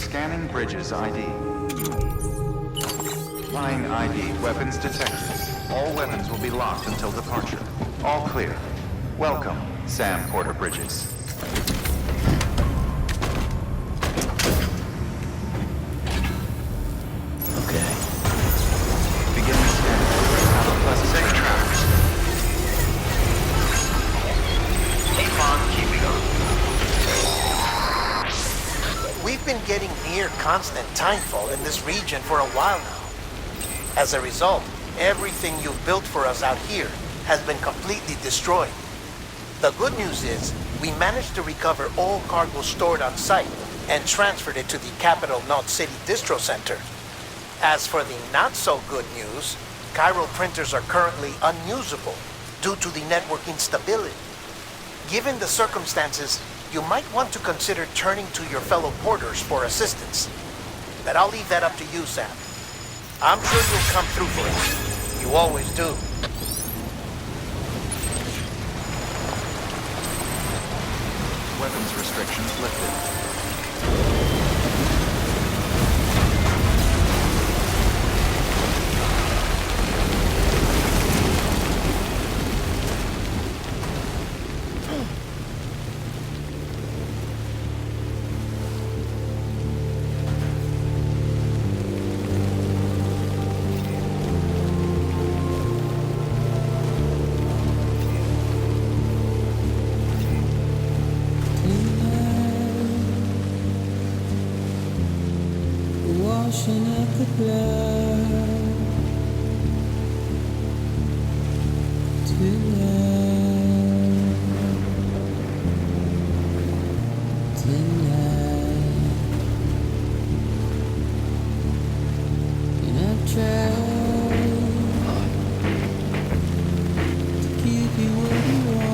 Scanning Bridges ID. Flying ID. Weapons detected. All weapons will be locked until departure. All clear. Welcome, Sam Porter Bridges. Okay. Beginning scanning. Have a pleasant Safe journey. travels. Keep on keeping on. We've been getting near constant timefall in this region for a while now. As a result, everything you've built for us out here has been completely destroyed. The good news is, we managed to recover all cargo stored on site and transferred it to the Capital Knot City Distro Center. As for the not-so-good news, Chiral printers are currently unusable due to the network instability. Given the circumstances, you might want to consider turning to your fellow porters for assistance. But I'll leave that up to you, Sam. I'm sure you'll come through for us. You always do. Weapons restrictions lifted. Washing up the blood tonight, and I've tried to keep you where you are.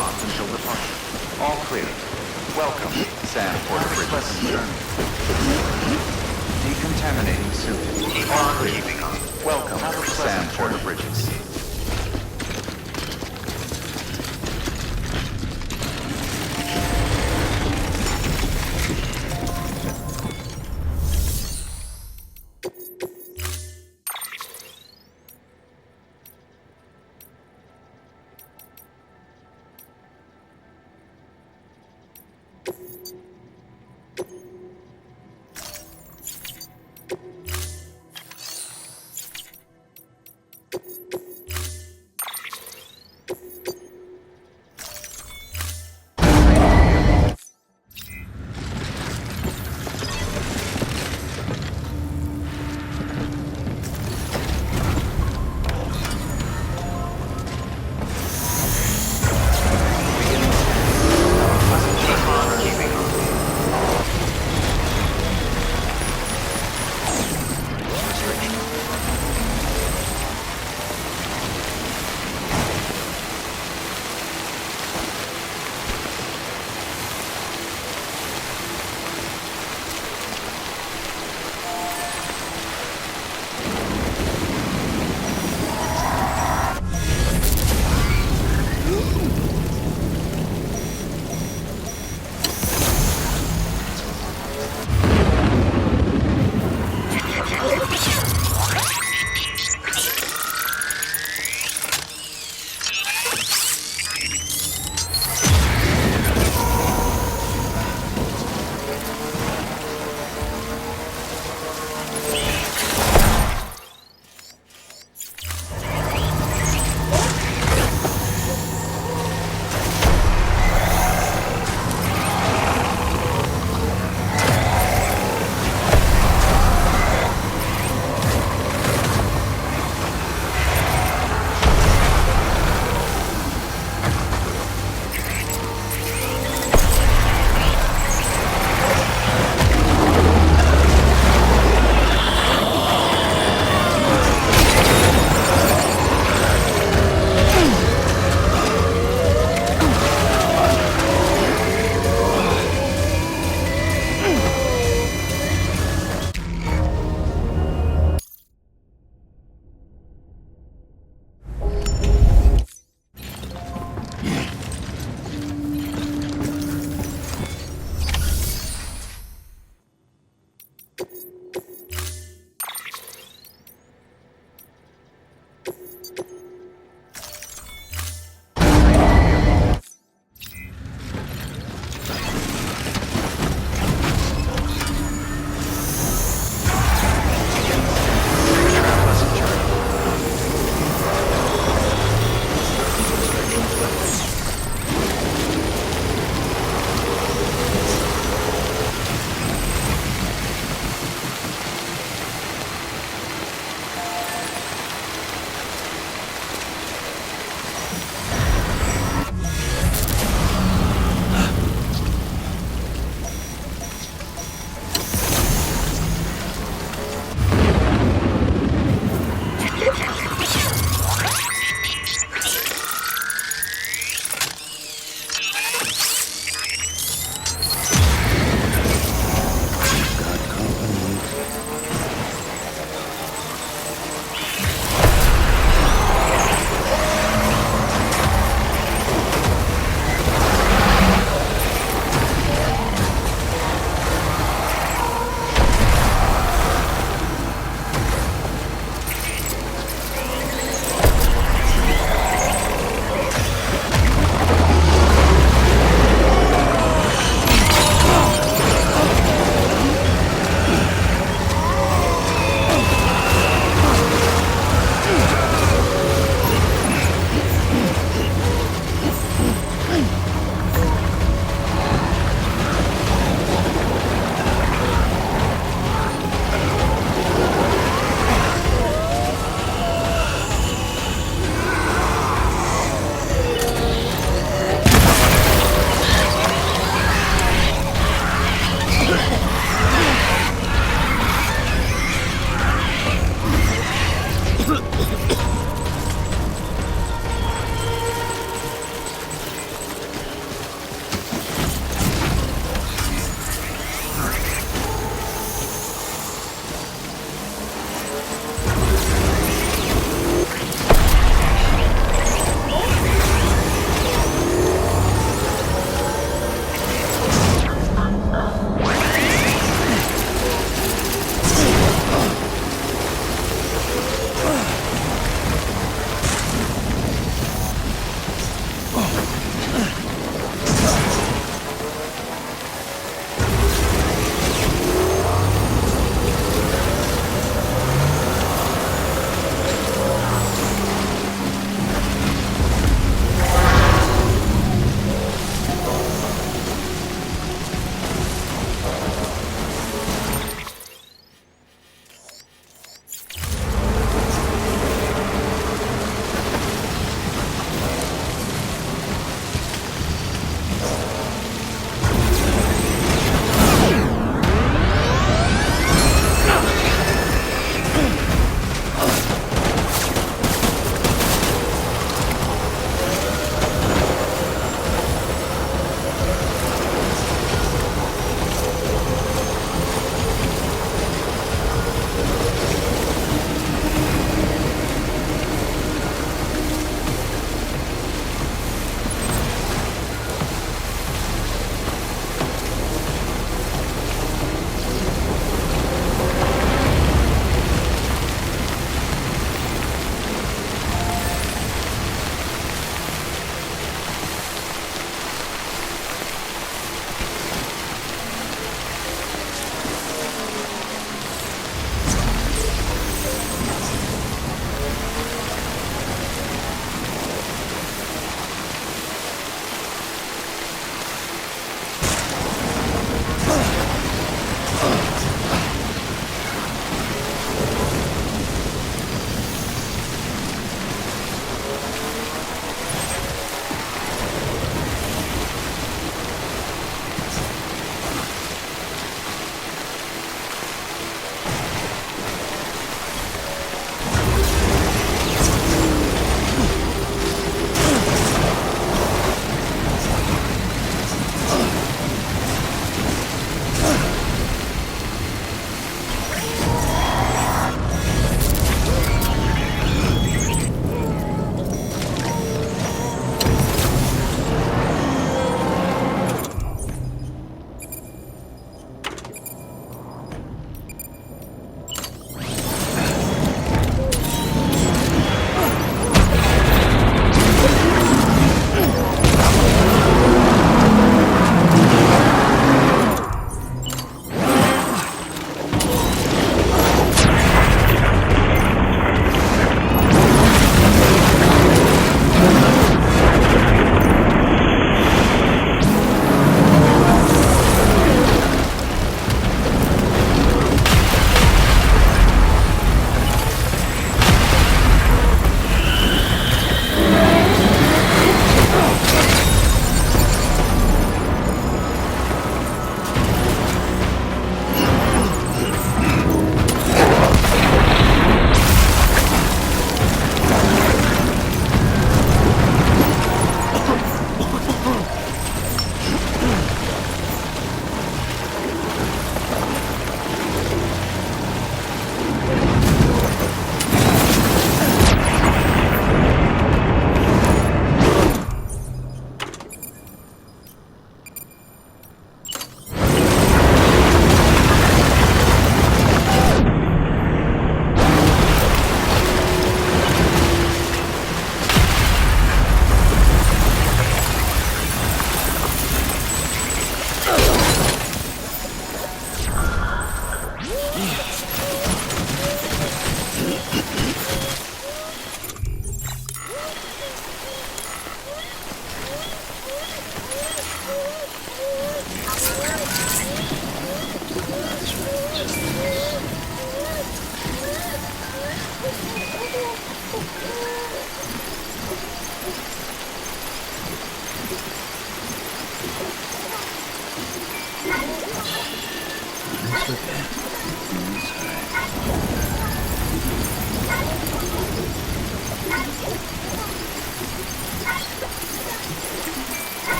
locked until departure. All clear. Welcome, Sam Porterbridge. Decontaminating suit. Keep on keeping on. Welcome, Sam Porterbridges.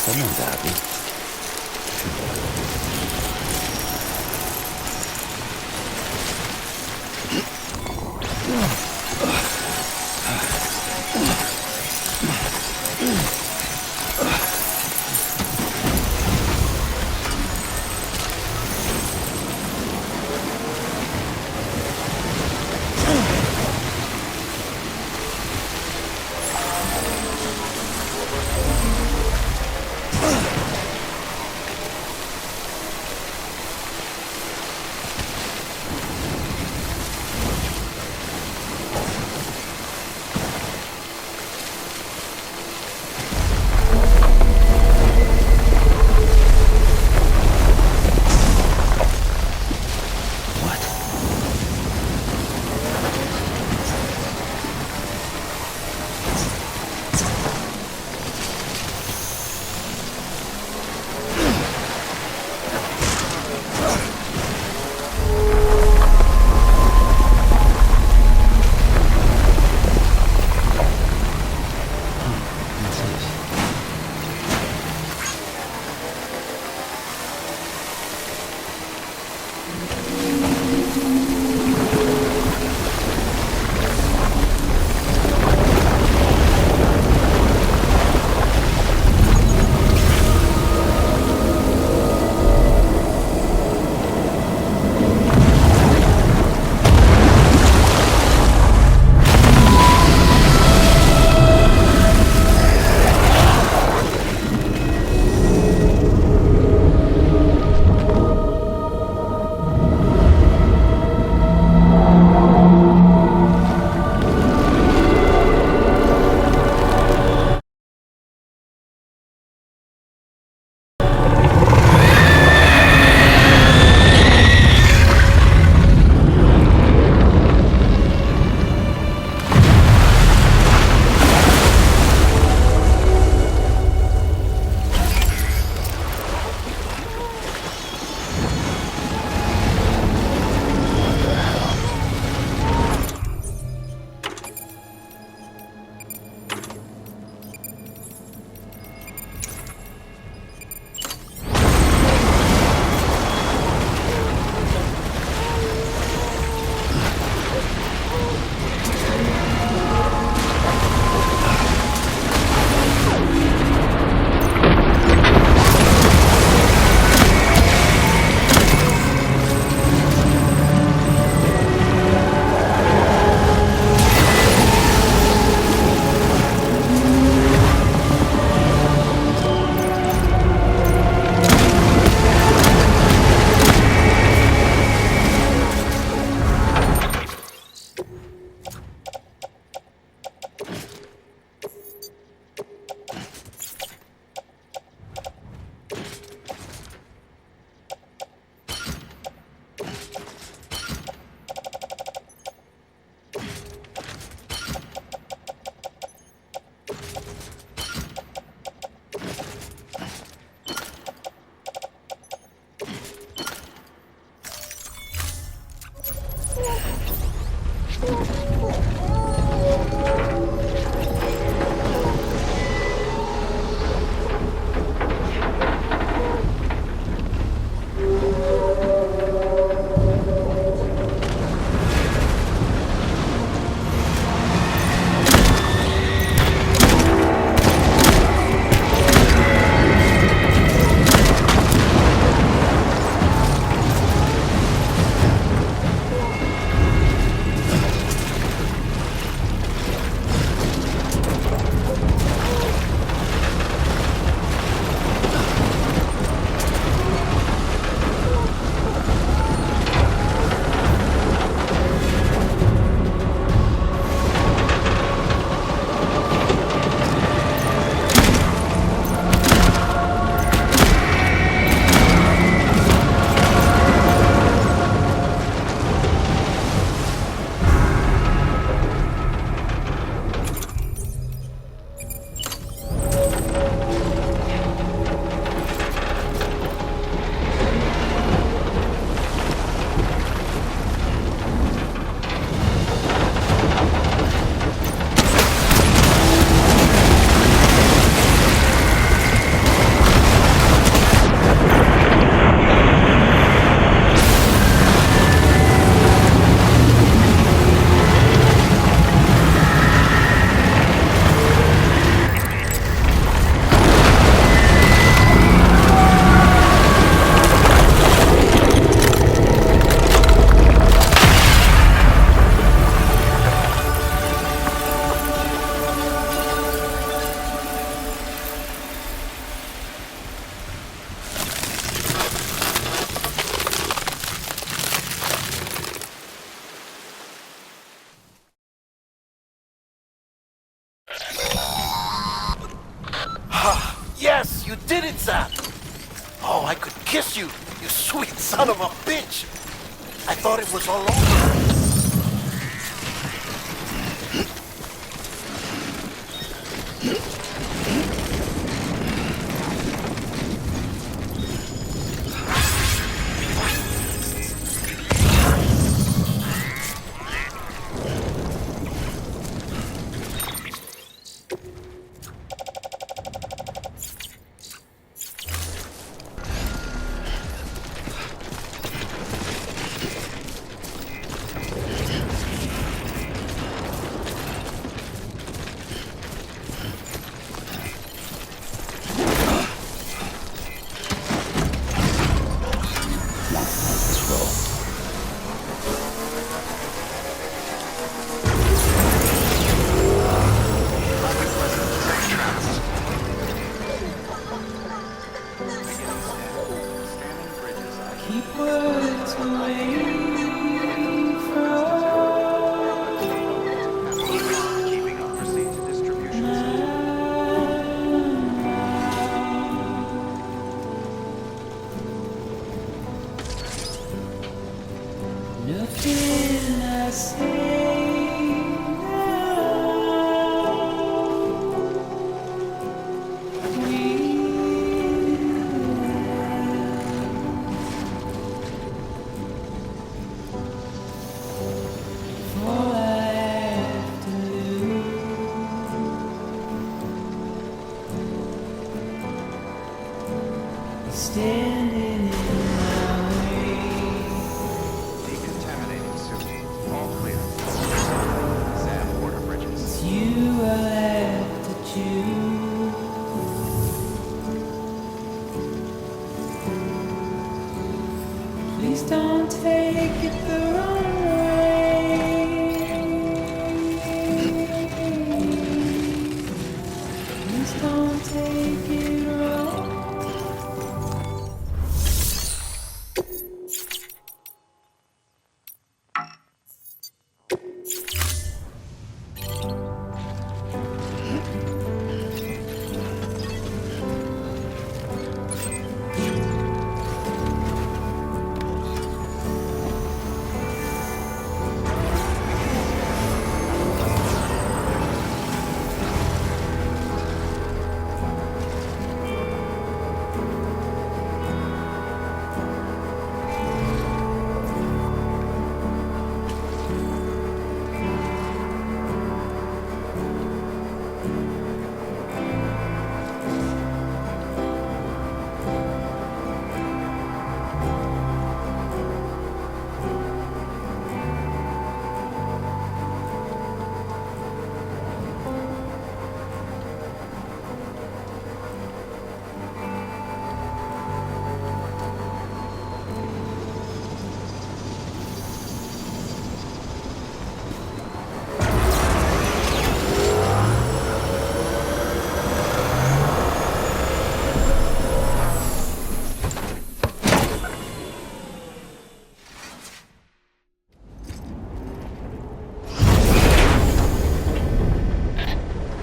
Someone's happy. You did it, Sam! Oh, I could kiss you, you sweet son of a bitch! I thought it was all over. Keep words away from Keeping up. Proceed to distribution center. nothing I say now. All I have to do is standing in my way. Decontaminating suit. All clear. Sam Porter Bridges. It's you I have to choose. Please don't take it the wrong way. Please don't take it wrong.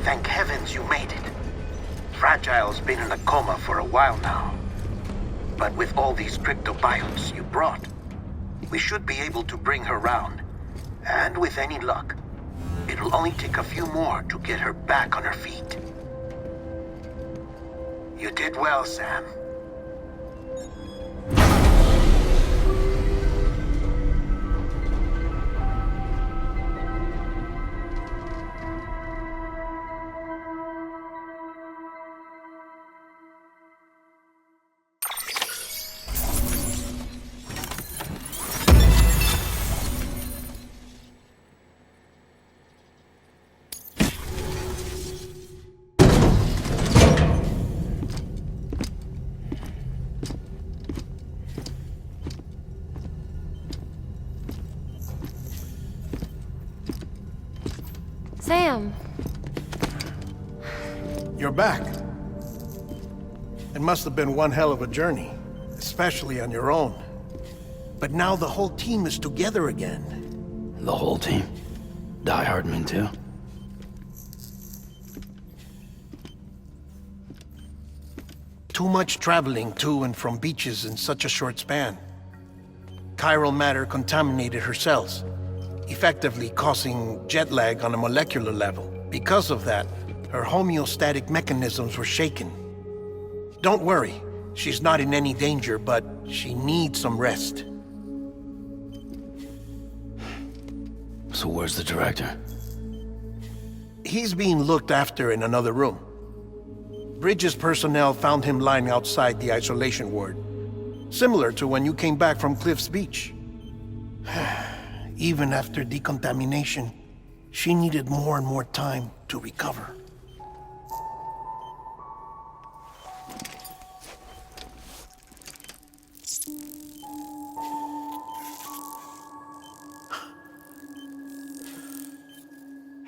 Thank heavens you made it. Fragile's been in a coma for a while now. But with all these cryptobiotes you brought, we should be able to bring her round. And with any luck, it'll only take a few more to get her back on her feet. You did well, Sam. Sam, You're back. It must have been one hell of a journey, especially on your own. But now the whole team is together again. The whole team? Die Hardman too? too much traveling to and from beaches in such a short span. Chiral matter contaminated her cells, effectively causing jet lag on a molecular level. Because of that, her homeostatic mechanisms were shaken. Don't worry, she's not in any danger, but she needs some rest. So where's the director? He's being looked after in another room. Bridges personnel found him lying outside the isolation ward, similar to when you came back from Cliff's Beach. Even after decontamination, she needed more and more time to recover.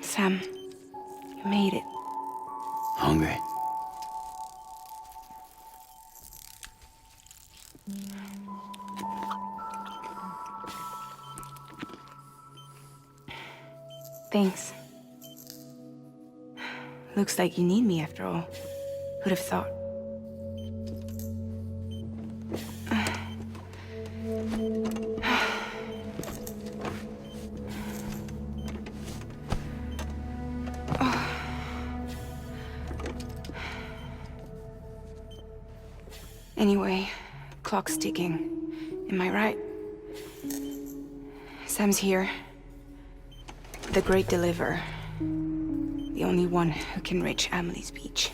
Sam, you made it. Hungry? Thanks. Looks like you need me after all. Who'd have thought? Anyway, clock's ticking. Am I right? Sam's here. The Great Deliverer. The only one who can reach Amelie's Beach.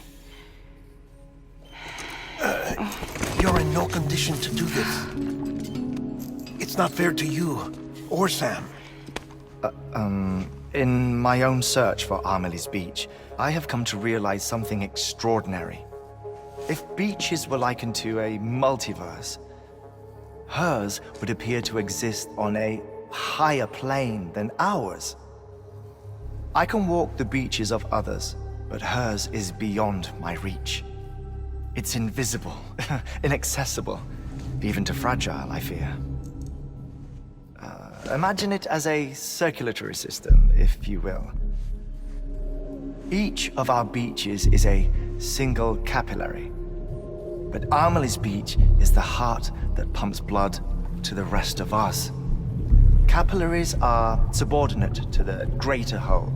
You're in no condition to do this. It's not fair to you, or Sam. In my own search for Amelie's Beach, I have come to realize something extraordinary. If beaches were likened to a multiverse, hers would appear to exist on a higher plane than ours. I can walk the beaches of others, but hers is beyond my reach. It's invisible, inaccessible, even to fragile, I fear. Imagine it as a circulatory system, if you will. Each of our beaches is a single capillary, but Amelie's Beach is the heart that pumps blood to the rest of us. Capillaries are subordinate to the greater whole,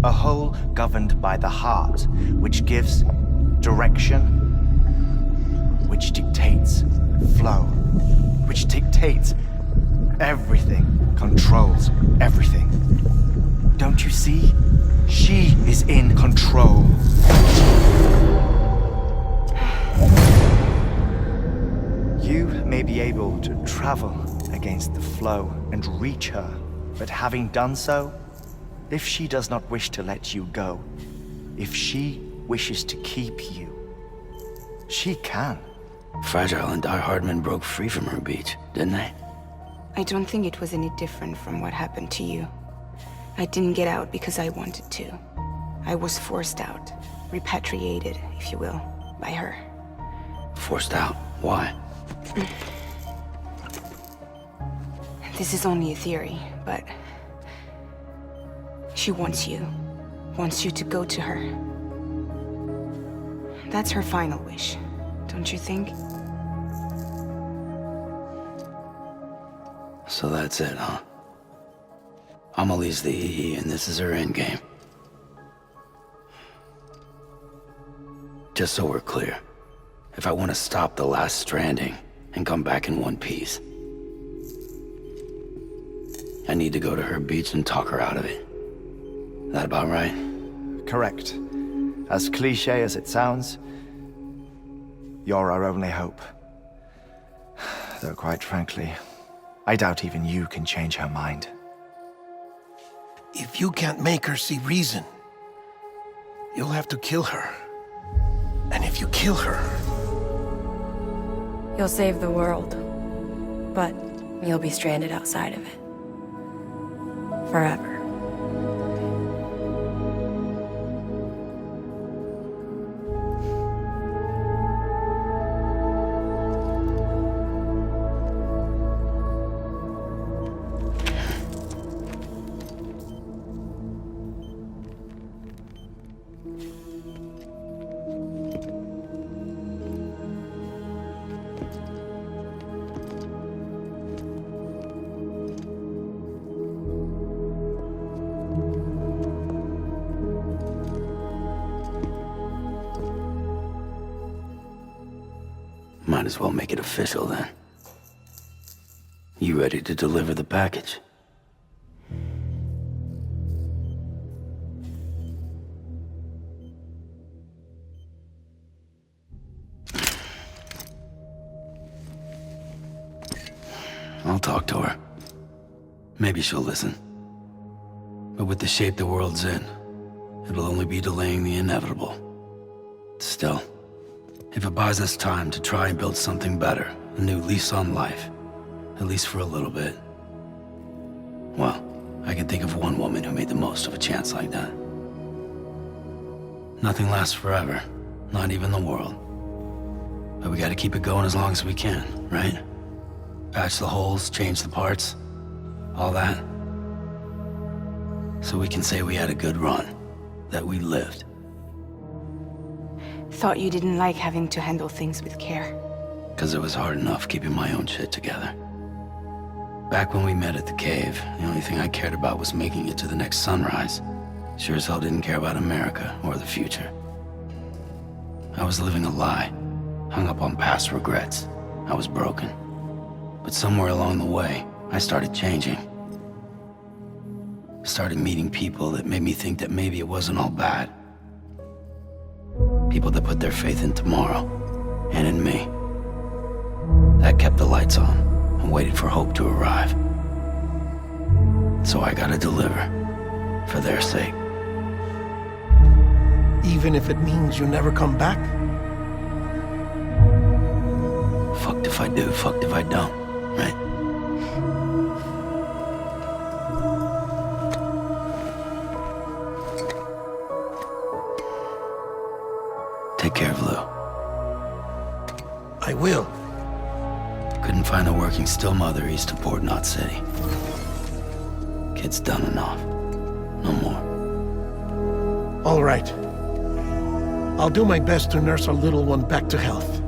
a whole governed by the heart, which gives direction, which dictates flow, which dictates everything, controls everything. Don't you see? She is in control. You may be able to travel against the flow and reach her, but having done so, if she does not wish to let you go, if she wishes to keep you, she can. Fragile and Die Hardman broke free from her beach, didn't they? I don't think it was any different from what happened to you. I didn't get out because I wanted to. I was forced out, repatriated, if you will, by her. Forced out? Why? This is only a theory, but she wants you to go to her. That's her final wish, don't you think? So that's it, huh? Amelie's the EE, and this is her endgame. Just so we're clear, if I want to stop the last Stranding and come back in one piece, I need to go to her beach and talk her out of it. That about right? Correct. As cliche as it sounds, you're our only hope. Though quite frankly, I doubt even you can change her mind. If you can't make her see reason, you'll have to kill her. And if you kill her... You'll save the world, but you'll be stranded outside of it. Forever. Might as well make it official then. You ready to deliver the package? I'll talk to her. Maybe she'll listen. But with the shape the world's in, it'll only be delaying the inevitable. Still, if it buys us time to try and build something better, a new lease on life, at least for a little bit, well, I can think of one woman who made the most of a chance like that. Nothing lasts forever, not even the world. But we gotta keep it going as long as we can, right? Patch the holes, change the parts, all that. So we can say we had a good run, that we lived. Thought you didn't like having to handle things with care. 'Cause it was hard enough keeping my own shit together. Back when we met at the cave, the only thing I cared about was making it to the next sunrise. Sure as hell didn't care about America or the future. I was living a lie, hung up on past regrets. I was broken. But somewhere along the way, I started changing. Started meeting people that made me think that maybe it wasn't all bad. People that put their faith in tomorrow, and in me. That kept the lights on, and waited for hope to arrive. So I gotta deliver, for their sake. Even if it means you never come back? Fucked if I do, fucked if I don't, right? Take care of Lou. I will. Couldn't find a working still mother east of Port Knot City. Kid's done enough. No more. All right. I'll do my best to nurse our little one back to health.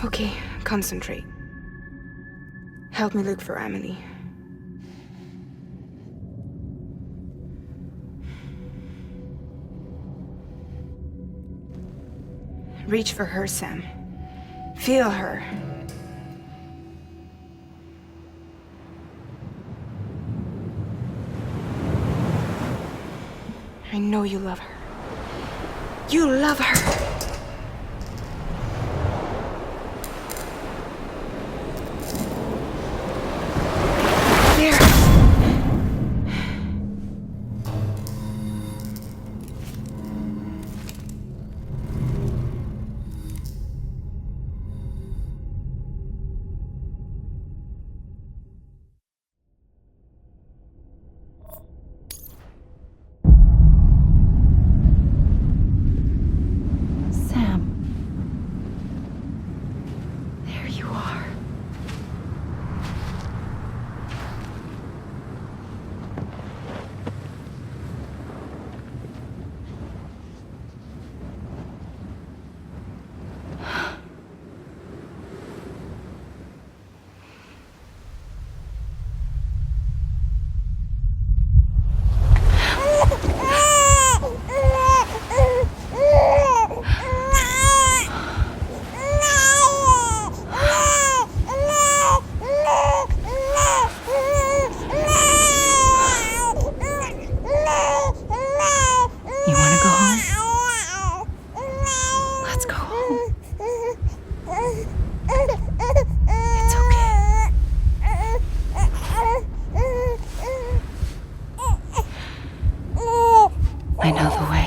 Okay, concentrate. Help me look for Emily. Reach for her, Sam. Feel her. I know you love her. You love her! I know the way.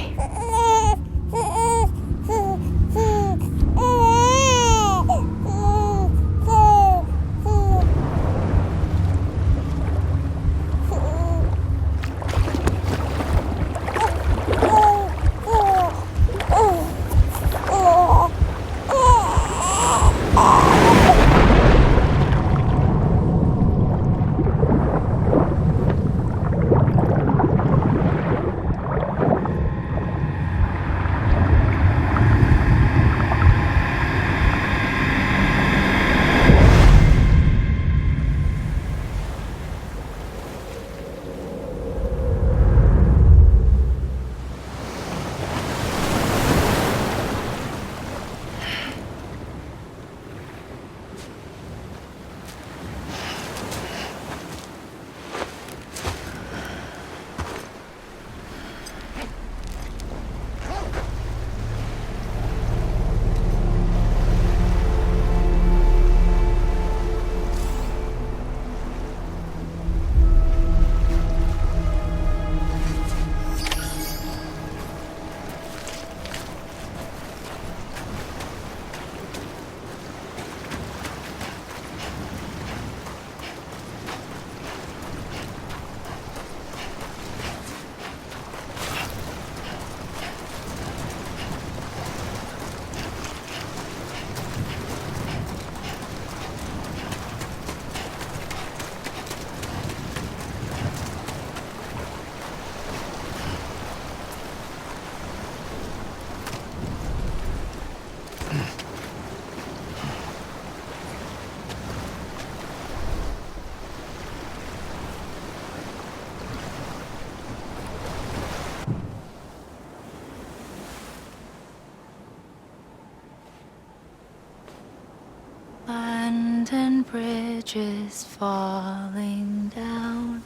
bridges falling down,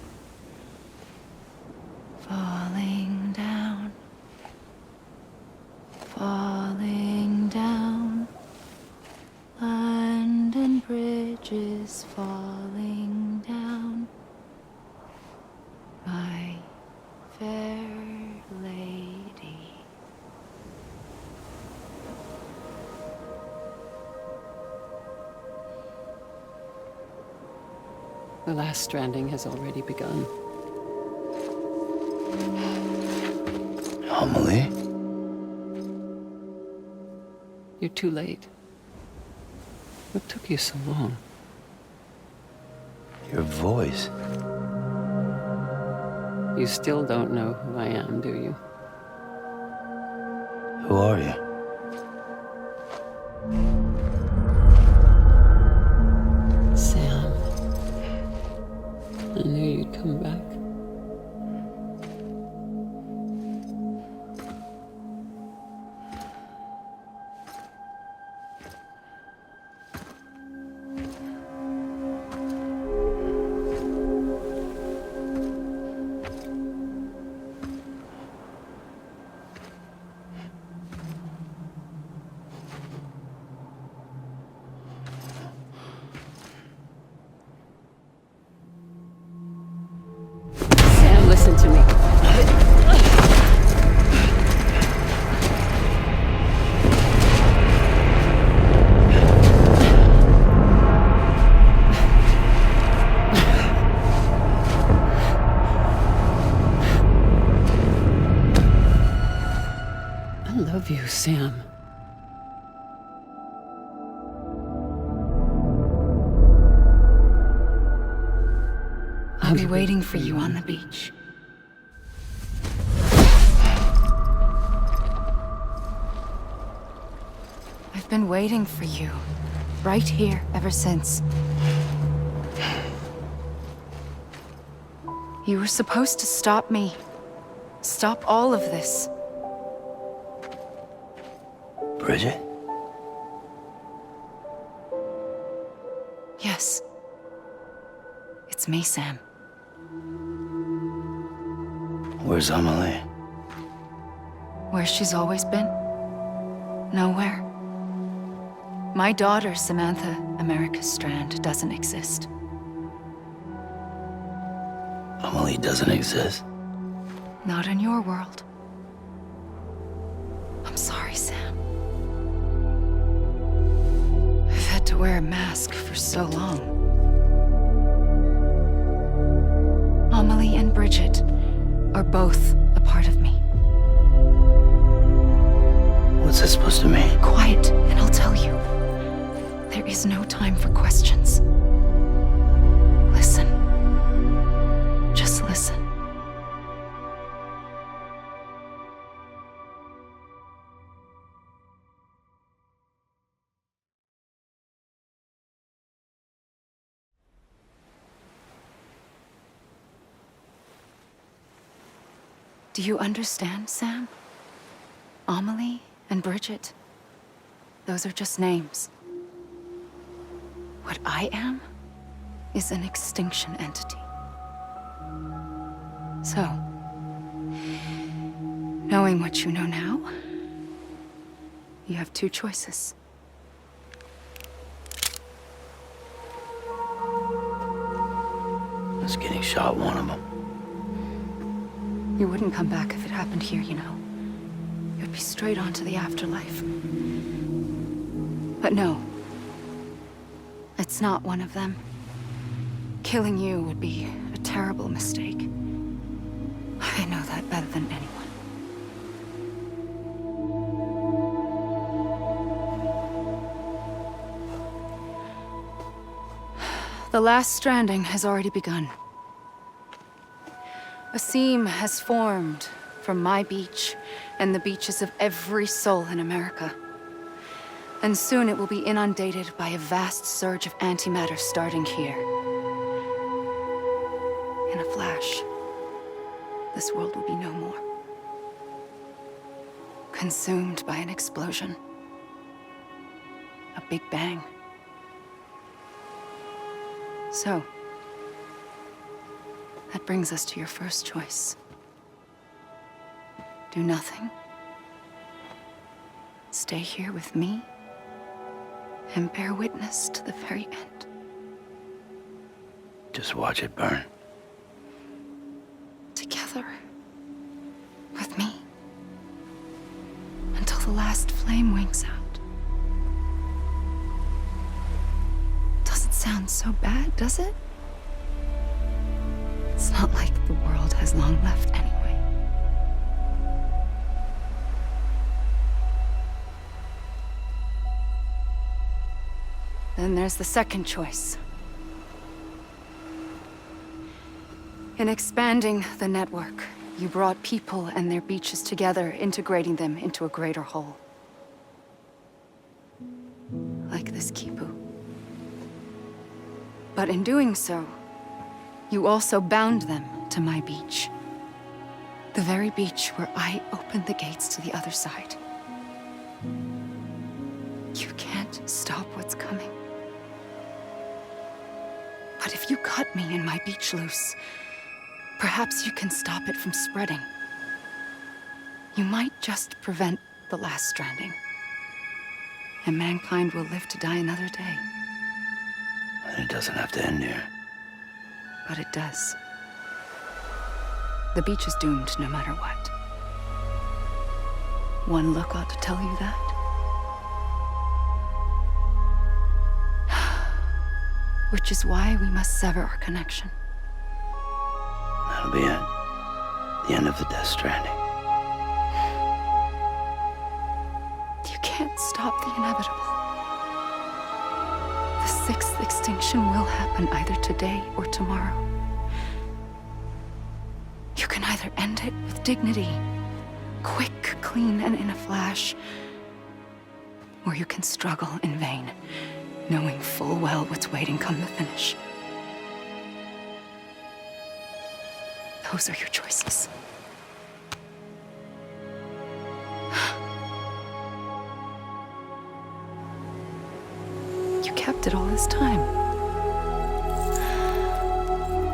falling down, falling down. London Bridge is falling down, my fair lady. The last stranding has already begun. Amelie? You're too late. What took you so long? Your voice. You still don't know who I am, do you? Who are you? Sam. I knew you'd come back. Sam, listen to me. I love you, Sam. I'll be waiting for you on the beach. I've been waiting for you, right here, ever since. You were supposed to stop me. Stop all of this. Bridget? Yes. It's me, Sam. Where's Amelie? Where she's always been. Nowhere. My daughter, Samantha America Strand, doesn't exist. Amelie doesn't exist. Not in your world. I'm sorry, Sam. I've had to wear a mask for so long. Amelie and Bridget are both a part of me. What's that supposed to mean? Quiet, and I'll tell you. There is no time for questions. Listen. Just listen. Do you understand, Sam? Amelie and Bridget, those are just names. What I am is an extinction entity. So, knowing what you know now, you have two choices. Is getting shot one of them? You wouldn't come back if it happened here, you know. You'd be straight on to the afterlife. But no. It's not one of them. Killing you would be a terrible mistake. I know that better than anyone. The last stranding has already begun. A seam has formed from my beach and the beaches of every soul in America. And soon it will be inundated by a vast surge of antimatter starting here. In a flash, this world will be no more. Consumed by an explosion. A big bang. So, that brings us to your first choice. Do nothing. Stay here with me and bear witness to the very end. Just watch it burn. Together. With me. Until the last flame winks out. Doesn't sound so bad, does it? It's not like the world has long left anyway. Then there's the second choice. In expanding the network, you brought people and their beaches together, integrating them into a greater whole. Like this Kipu. But in doing so, you also bound them to my beach. The very beach where I opened the gates to the other side. You can't stop what's coming. But if you cut me and my beach loose, perhaps you can stop it from spreading. You might just prevent the last stranding. And mankind will live to die another day. And it doesn't have to end here. But it does. The beach is doomed no matter what. One look ought to tell you that. Which is why we must sever our connection. That'll be it. The end of the Death Stranding. You can't stop the inevitable. The sixth extinction will happen either today or tomorrow. You can either end it with dignity, quick, clean, and in a flash, or you can struggle in vain, knowing full well what's waiting come the finish. Those are your choices. You kept it all this time.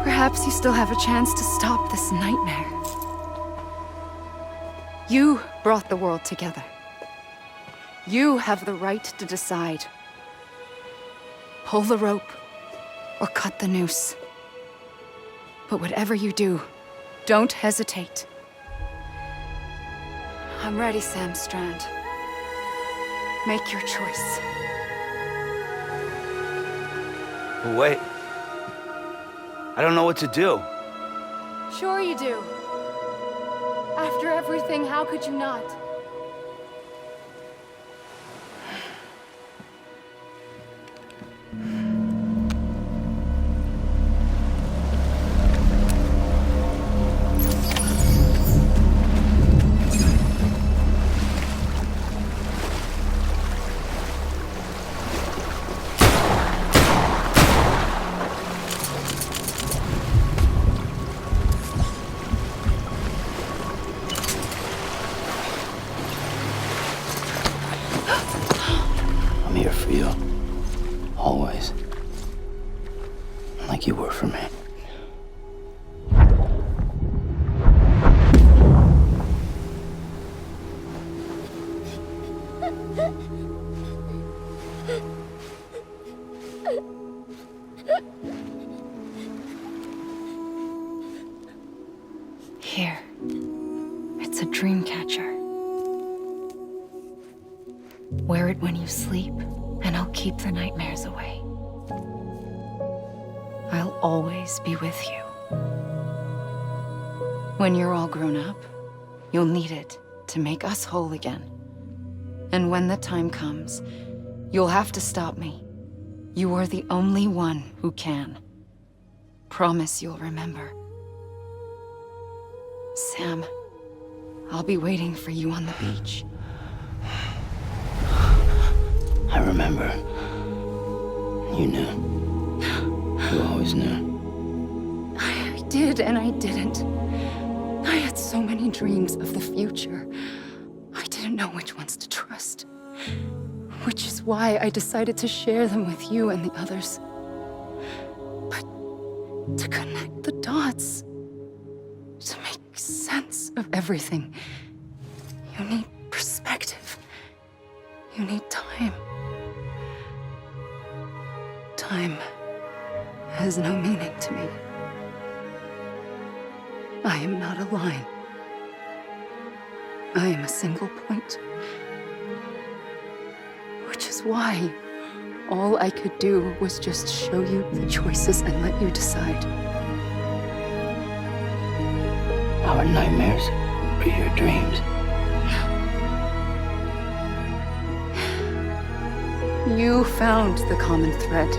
Perhaps you still have a chance to stop this nightmare. You brought the world together. You have the right to decide. Pull the rope or cut the noose. But whatever you do, don't hesitate. I'm ready, Sam Strand. Make your choice. But wait. I don't know what to do. Sure you do. After everything, how could you not? I'm here for you. Always. Like you were for me. Here. It's a dream catcher. Wear it when you sleep, and I'll keep the nightmares away. I'll always be with you. When you're all grown up, you'll need it to make us whole again. And when the time comes, you'll have to stop me. You are the only one who can. Promise you'll remember. Sam, I'll be waiting for you on the beach. I remember. You knew. You always knew. I did and I didn't. I had so many dreams of the future. I didn't know which ones to trust. Which is why I decided to share them with you and the others. But to connect the dots, to make sense of everything. You need perspective. You need time. Time has no meaning to me. I am not a line. I am a single point. Which is why all I could do was just show you the choices and let you decide. Our nightmares are your dreams. You found the common thread,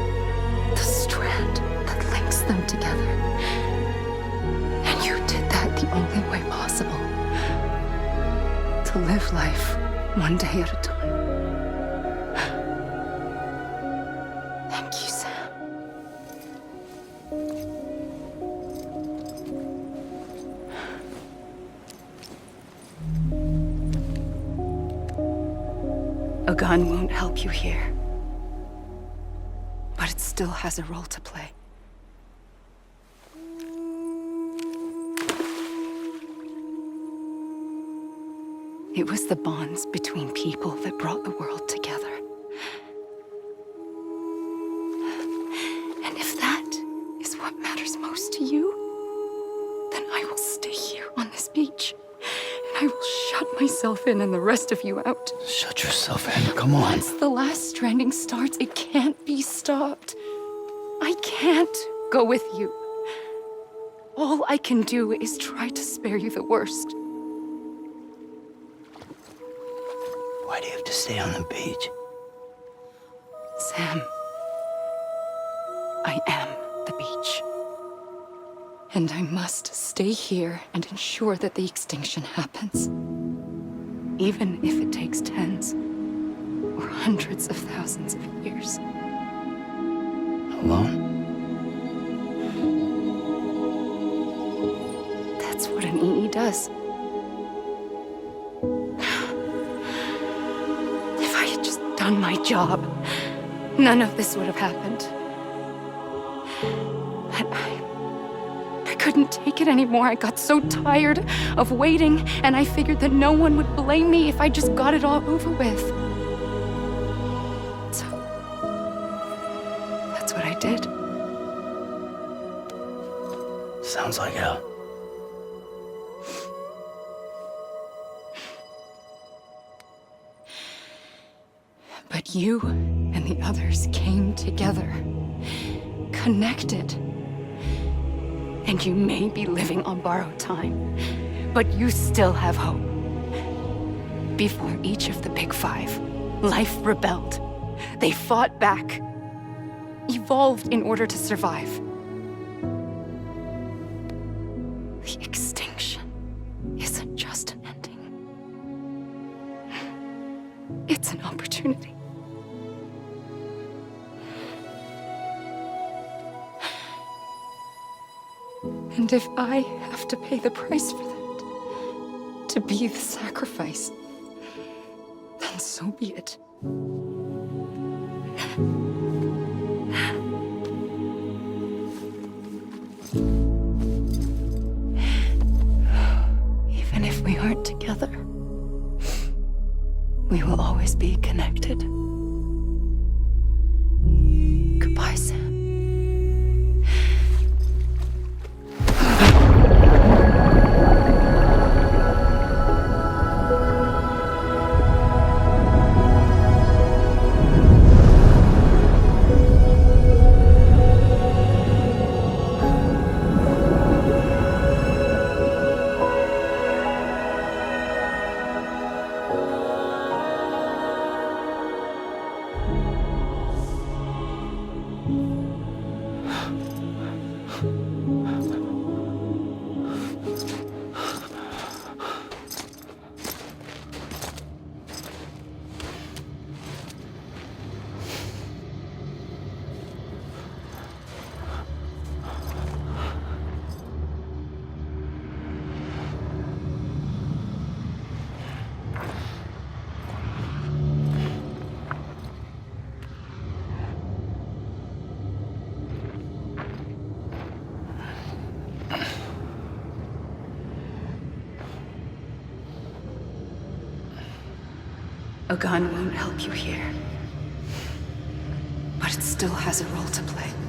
the strand that links them together. And you did that the only way possible. To live life one day at a time. Thank you, Sam. A gun won't help you here. But it still has a role to play. It was the bonds between people that brought the world together. And if that is what matters most to you, then I will stay here on this beach. And I will shut myself in and the rest of you out. Shut yourself in, come on. Once the last stranding starts, it can't be stopped. I can't go with you. All I can do is try to spare you the worst. Why do you have to stay on the beach? Sam, I am the beach. And I must stay here and ensure that the extinction happens. Even if it takes tens or hundreds of thousands of years. Alone? That's what an EE does. If I had just done my job, none of this would have happened. But I couldn't take it anymore. I got so tired of waiting, and I figured that no one would blame me if I just got it all over with. So, that's what I did. Sounds like hell. But you and the others came together, connected. And you may be living on borrowed time, but you still have hope. Before each of the Big Five, life rebelled. They fought back, evolved in order to survive. The extinction isn't just an ending. It's an opportunity. And if I have to pay the price for that, to be the sacrifice, then so be it. Even if we aren't together, we will always be connected. Goodbye, Sam. A gun won't help you here. But it still has a role to play.